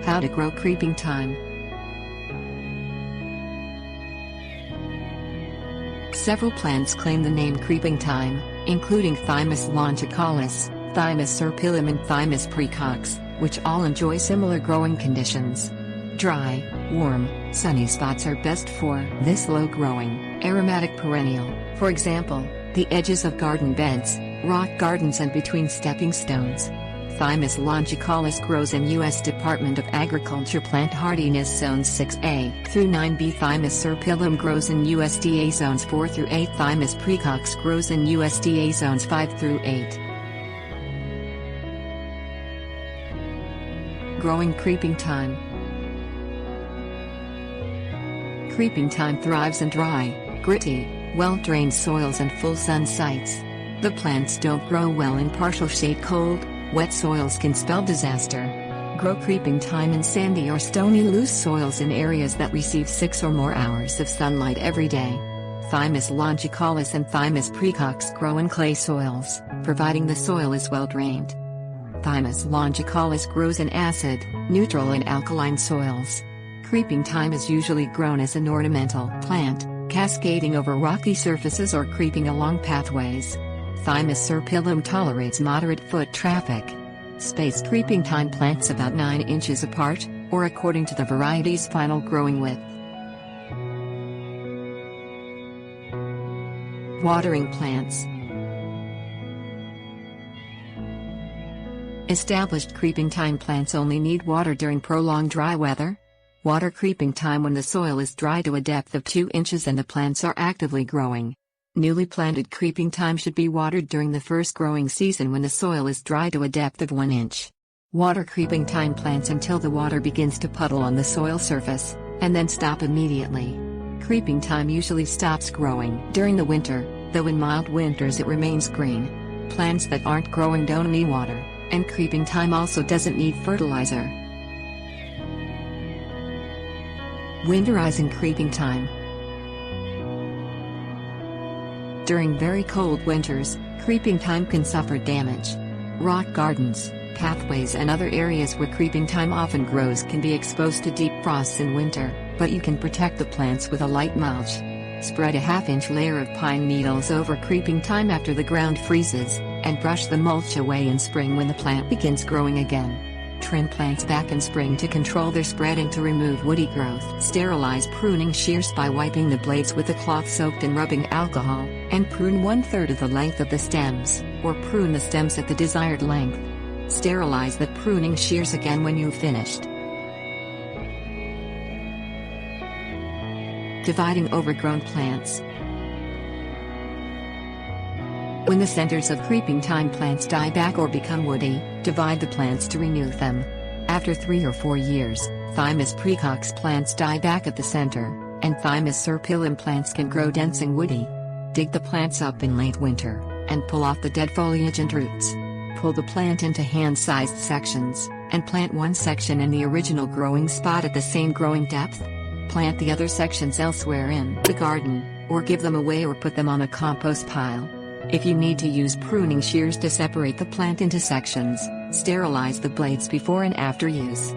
How to grow creeping thyme. Several plants claim the name creeping thyme, including Thymus longicaulis, Thymus serpyllum and Thymus praecox, which all enjoy similar growing conditions. Dry, warm, sunny spots are best for this low-growing, aromatic perennial, for example, the edges of garden beds, rock gardens and between stepping stones. Thymus longicaulis grows in U.S. Department of Agriculture plant hardiness zones 6A through 9B. Thymus serpyllum grows in USDA zones 4 through 8. Thymus praecox grows in USDA zones 5 through 8. Growing creeping thyme. Creeping thyme thrives in dry, gritty, well-drained soils and full sun sites. The plants don't grow well in partial shade. Cold, wet soils can spell disaster. Grow creeping thyme in sandy or stony loose soils in areas that receive 6 or more hours of sunlight every day. Thymus longicaulis and Thymus praecox grow in clay soils, providing the soil is well drained. Thymus longicaulis grows in acid, neutral and alkaline soils. Creeping thyme is usually grown as an ornamental plant, cascading over rocky surfaces or creeping along pathways. Thymus serpyllum tolerates moderate foot traffic. Space creeping thyme plants about 9 inches apart, or according to the variety's final growing width. Watering plants. Established creeping thyme plants only need water during prolonged dry weather. Water creeping thyme when the soil is dry to a depth of 2 inches and the plants are actively growing. Newly planted creeping thyme should be watered during the first growing season when the soil is dry to a depth of 1 inch. Water creeping thyme plants until the water begins to puddle on the soil surface, and then stop immediately. Creeping thyme usually stops growing during the winter, though in mild winters it remains green. Plants that aren't growing don't need water, and creeping thyme also doesn't need fertilizer. Winterizing creeping thyme. During very cold winters, creeping thyme can suffer damage. Rock gardens, pathways and other areas where creeping thyme often grows can be exposed to deep frosts in winter, but you can protect the plants with a light mulch. Spread a half-inch layer of pine needles over creeping thyme after the ground freezes, and brush the mulch away in spring when the plant begins growing again. Trim plants back in spring to control their spreading to remove woody growth. Sterilize pruning shears by wiping the blades with a cloth soaked in rubbing alcohol, and prune 1/3 of the length of the stems, or prune the stems at the desired length. Sterilize the pruning shears again when you've finished. Dividing overgrown plants. When the centers of creeping thyme plants die back or become woody, divide the plants to renew them. After 3 or 4 years, Thymus praecox plants die back at the center, and Thymus serpyllum plants can grow dense and woody. Dig the plants up in late winter, and pull off the dead foliage and roots. Pull the plant into hand-sized sections, and plant one section in the original growing spot at the same growing depth. Plant the other sections elsewhere in the garden, or give them away or put them on a compost pile. If you need to use pruning shears to separate the plant into sections, sterilize the blades before and after use.